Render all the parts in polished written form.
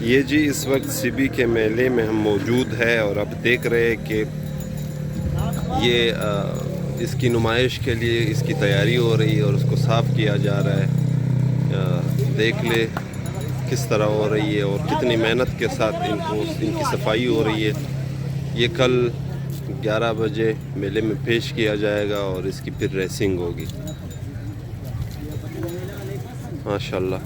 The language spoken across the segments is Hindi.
ये जी इस वक्त सिबी के मेले में हम मौजूद है और अब देख रहे हैं कि ये इसकी नुमाइश के लिए इसकी तैयारी हो रही है और उसको साफ़ किया जा रहा है। देख ले किस तरह हो रही है और कितनी मेहनत के साथ इनकी सफाई हो रही है। ये कल 11 बजे मेले में पेश किया जाएगा और इसकी फिर रेसिंग होगी। माशाल्लाह।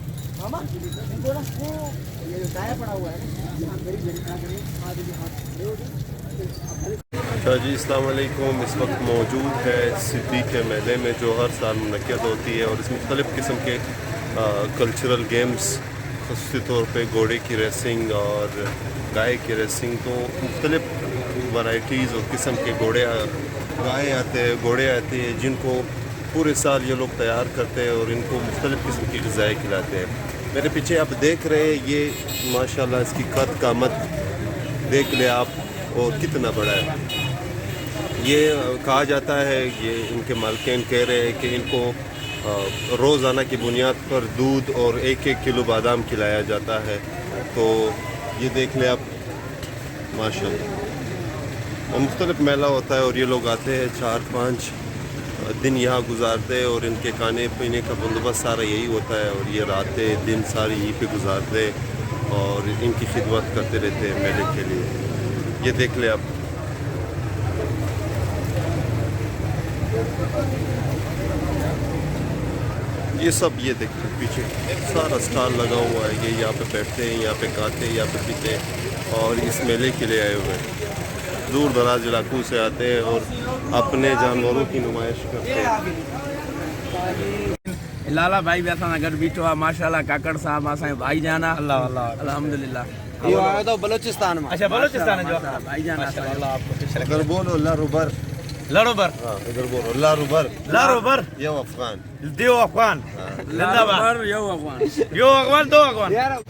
अच्छा जी, अस्सलाम वालेकुम। इस वक्त मौजूद है सिबी के मेले में जो हर साल मुनक्किद होती है और इसमें मुख्तलिफ़ किस्म के कल्चरल गेम्स, ख़ासतौर तौर पे घोड़े की रेसिंग और गाय की रेसिंग, तो मुख्तलिफ़ वैराइटीज़ और किस्म के गाय आते हैं, घोड़े आते हैं जिनको पूरे साल ये लोग तैयार करते हैं और इनको मुख्तलिफ़ किस्म की ग़िज़ाएँ खिलाते हैं। मेरे पीछे आप देख रहे हैं ये माशाल्लाह इसकी कद कामत देख ले आप और कितना बड़ा है। ये कहा जाता है, ये इनके मालिकीन कह रहे हैं कि इनको रोज़ाना की बुनियाद पर दूध और 1-1 किलो बादाम खिलाया जाता है। तो ये देख ले आप माशाल्लाह। और मुख्तलिफ़ मेला होता है और ये लोग आते हैं 4-5 दिन यहाँ गुजारते हैं और इनके खाने पीने का बंदोबस्त सारा यही होता है और ये रातें दिन सारी यहीं पे गुजारते और इनकी खिदमत करते रहते हैं मेले के लिए। ये देख ले आप। ये सब ये देखते हैं पीछे सारा स्टॉल लगा हुआ है। ये यहाँ पे बैठते हैं, यहाँ पे खाते हैं, यहाँ पे पीते हैं और इस मेले के लिए आए हुए हैं। दूर दराज इलाकों से आते हैं और अपने जानवरों की नुमाइश करते हैं। लाला भाई वैसा नगर बीटो माशाल्लाह काकड़ साहब मासा भाई जाना अल्लाह अल्लाह अल्हम्दुलिल्लाह। ये आया तो बलोचिस्तान में। अच्छा बलोचिस्तान है जो भाई जाना माशाल्लाह। आपको इधर बोलो लारुबर लड़ोबर। हाँ इधर बोलो लारुबर लारुबर ये अफगान दियो अफगान जिंदाबाद यो अफगान दो अफगान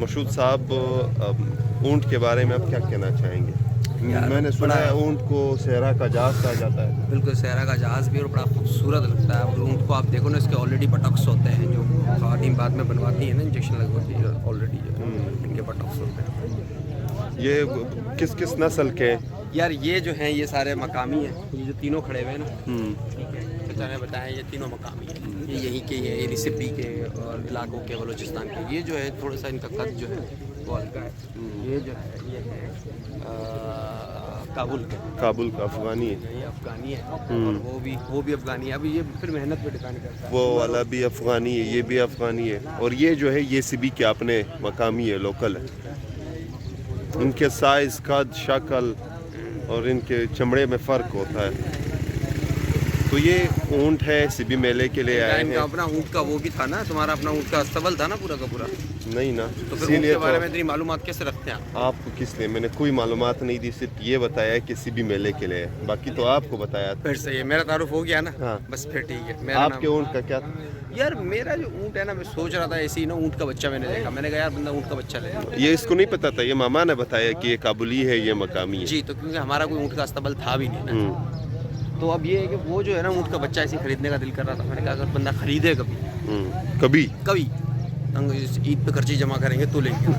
मशहूद साहब ऊँट के बारे में आप क्या कहना चाहेंगे? मैंने सुना है ऊँट को सहरा का जहाज कहा जाता है। बिल्कुल सहरा का जहाज भी और बड़ा खूबसूरत लगता है। और ऊँट को आप देखो ना, इसके ऑलरेडी बटक्स होते हैं जो खातिन बाद में बनवाती है ना, इंजेक्शन लगवाती है ऑलरेडी जो इनके बटक्स होते हैं। ये किस किस नस्ल के? यार ये जो हैं ये सारे मकामी हैं। ये जो तीनों खड़े हुए हैं ना, ठीक है, तो मैंने बताया ये तीनों मकामी हैं। ये यहीं के हैं, ये सिब्बी के और इलाकों के बलूचिस्तान के। ये जो है थोड़ा सा इनका कद जो है वो हल्का है। ये जो है ये है काबुल का अफगानी है। ये अफगानी है और वो भी अफगानी है। अभी ये फिर मेहनत पे डिपेंड करता है। वो वाला भी अफगानी है, ये भी अफगानी है और ये जो है ये सिबी के अपने मकामी है, लोकल है। इनके साइज कद शक्ल और इनके चमड़े में फ़र्क होता है। तो ये ऊँट है, सिबी मेले के लिए आए हैं। अपना ऊँट का वो भी था ना, तुम्हारा अपना ऊँट का अस्तबल था ना पूरा का पूरा? नहीं ना, तो फिर ऊँट के बारे में इतनी मालूमात कैसे रखते हैं आपको? किसने? मैंने कोई मालूमात नहीं दी, सिर्फ ये बताया कि सिबी मेले के लिए, बाकी तो आपको बताया था। फिर सही है, मेरा तारुफ हो गया ना। हाँ। बस फिर ठीक है। आपके ऊँट का क्या था? यार मेरा जो ऊँट है ना, मैं सोच रहा था ऐसे ही ना, ऊँट का बच्चा मैंने देखा, मैंने कहा यार बंदा ऊँट का बच्चा ले। ये इसको नहीं पता था, ये मामा ने बताया कि ये काबुली है, ये मकामी है। जी, तो क्योंकि हमारा कोई ऊँट का अस्तबल था भी नहीं ना। तो अब ये है कि वो जो है ना, ऊँट का बच्चा ऐसे खरीदने का दिल कर रहा था। मैंने कहा अगर बंदा खरीदे कभी ईद पे खर्ची जमा करेंगे तो लेंगे।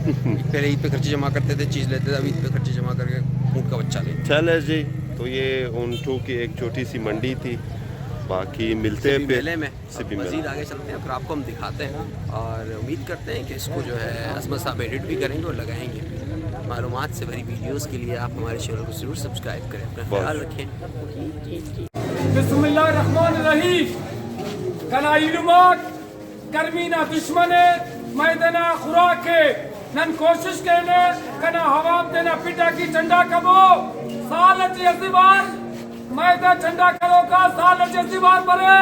पहले ईद पे खर्ची जमा करते थे, चीज़ लेते थे, अब ईद पे खर्ची जमा करके ऊँट का बच्चा लेंगे। चले जी, तो ये ऊँटों की एक छोटी सी मंडी थी। बाकी मिलते हैं मेले में मज़ीद आगे चलते हैं, फिर आपको हम दिखाते हैं और उम्मीद करते हैं कि इसको जो है अज़मत साहब एडिट भी करेंगे और लगाएंगे। मालूमात से भरी वीडियोस के लिए आप हमारे चैनल को ज़रूर सब्सक्राइब करें। अपना ख्याल रखें। बिस्मिल्लाहिर्रहमानिर्रहीम। कना इल्माक करमीना दुश्मने मैदाना खुराके नन कोशिश करने कना हवाम देना पिटा की झंडा कबो सालच यज़िबार मैदा झंडा करो का सालच यज़िबार बरे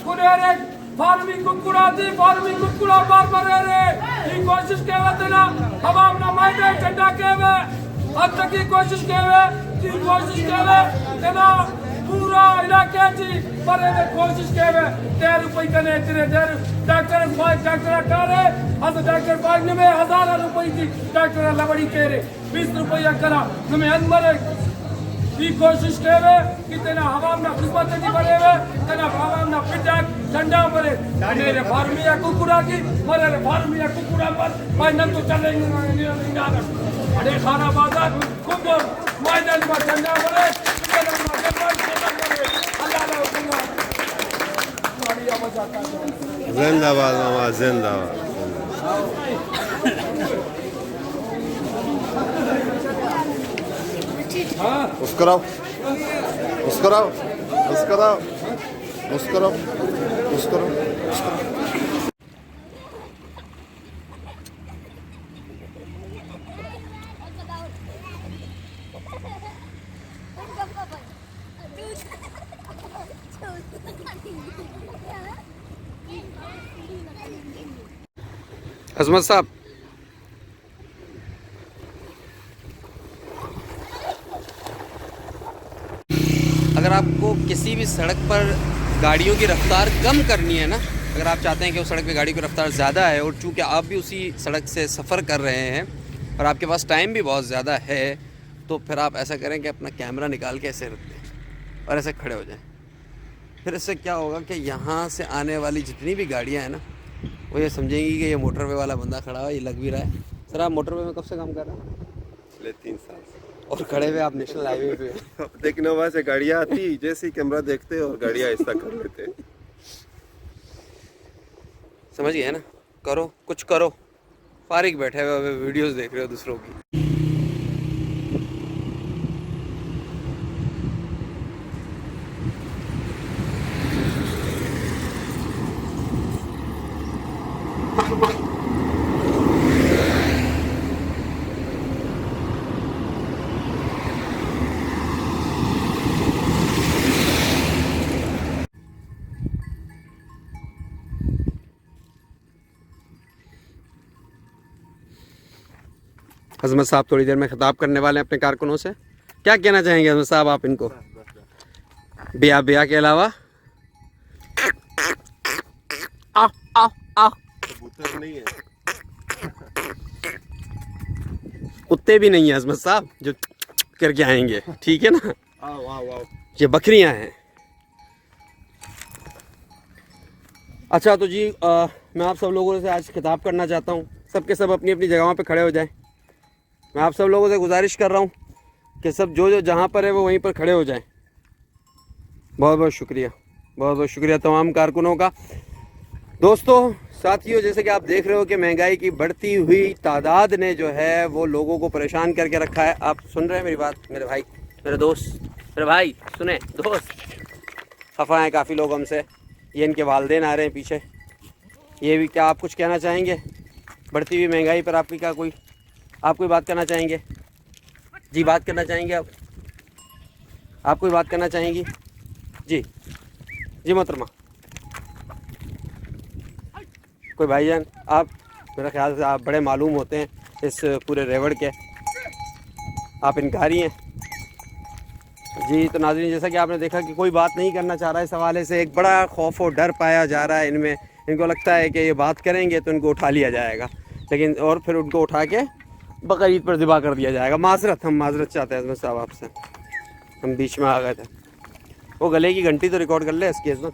कुनेरे फार्मी कुकुड़ा दी फार्मी कुकुड़ा बार बरे रे ये कोशिश कोशिश के हुए थे ना हवाम ना मायने झंडा के हुए अब तक की कोशिश के हुए कोशिश के हुए थे ना पूरा इलाके जी पर कोशिश के हुए 10 रुपये कने तेरे डॉक्टर करे अस डॉक्टर पाक ने 1000 रुपये की डॉक्टर लवड़ी के रे 20 रुपया करा तुम्हें अंदर की कोशिश के हुए कि तेना हवाम ना खिदमत नहीं बने हुए तेना हवाम ना पिटा झंडा बने मेरे फार्मिया कुकुरा की मेरे फार्मिया कुकुरा पर भाई नम तो चलेंगे ना अरे खाना बाजार खूब मैदान में झंडा बने जिंदाबाद मामा जिंदाबाद। मुस्कुराओ मुस्कुराओ मुस्कुराओ मुस्कुराओ मुस्कुराओ। अजमत साहब, अगर आपको किसी भी सड़क पर गाड़ियों की रफ्तार कम करनी है ना, अगर आप चाहते हैं कि उस सड़क पे गाड़ी की रफ्तार ज़्यादा है और चूँकि आप भी उसी सड़क से सफ़र कर रहे हैं और आपके पास टाइम भी बहुत ज़्यादा है, तो फिर आप ऐसा करें कि अपना कैमरा निकाल के ऐसे रख दें और ऐसे खड़े हो जाएं। फिर इससे क्या होगा कि यहाँ से आने वाली जितनी भी गाड़ियाँ हैं ना, वो ये समझेंगी कि ये मोटरवे वाला बंदा खड़ा हुआ, ये लग भी रहा है। सर, आप मोटरवे में कब से काम कर रहे हैं? 3 साल और खड़े हुए आप नेशनल हाईवे पे। देखने वहाँ से गाड़ियाँ आती जैसे ही कैमरा देखते और गाड़ियाँ ऐसा कर लेते। समझ गए ना? करो, कुछ करो। फारिग बैठे हुए वीडियोस देख रहे हो दूसरों की। अजमत साहब थोड़ी देर में खिताब करने वाले हैं अपने कारकुनों से। क्या कहना चाहेंगे अजमत साहब आप इनको? बिया के अलावा कबूतर नहीं है, कुत्ते भी नहीं है अजमत साहब जो करके आएंगे, ठीक है ना? आओ आओ आओ। ये बकरियां हैं। अच्छा तो जी मैं आप सब लोगों से आज खिताब करना चाहता हूँ। सबके सब अपनी अपनी जगहों पे खड़े हो जाएं। मैं आप सब लोगों से गुजारिश कर रहा हूँ कि सब जो जहाँ पर है वो वहीं पर खड़े हो जाएं। बहुत बहुत शुक्रिया, बहुत बहुत शुक्रिया तमाम कारकुनों का। दोस्तों, साथियों, जैसे कि आप देख रहे हो कि महंगाई की बढ़ती हुई तादाद ने जो है वो लोगों को परेशान करके रखा है। आप सुन रहे हैं मेरी बात मेरे भाई, मेरे दोस्त, मेरे भाई सुने दोस्त? खफा हैं काफ़ी लोग हमसे। ये इनके वालिदैन आ रहे हैं पीछे। ये भी, क्या आप कुछ कहना चाहेंगे बढ़ती हुई महंगाई पर? आपकी क्या आप कोई बात करना चाहेंगे? जी, बात करना चाहेंगे आप कोई बात करना चाहेंगी? जी जी मोहतरमा, कोई भाईजान? आप, मेरा ख्याल से आप बड़े मालूम होते हैं इस पूरे रेवड़ के, आप इनकारी हैं। जी तो नाज़रीन, जैसा कि आपने देखा कि कोई बात नहीं करना चाह रहा है इस हवाले से। एक बड़ा खौफ और डर पाया जा रहा है इनमें। इनको लगता है कि ये बात करेंगे तो इनको उठा लिया जाएगा, लेकिन और फिर उनको उठा के बकरीद पर ज़िबा कर दिया जाएगा। हम माजरत चाहते हैं अजमत साहब आपसे, हम बीच में आ गए थे। वो गले की घंटी तो रिकॉर्ड कर ले इसकी अजमत।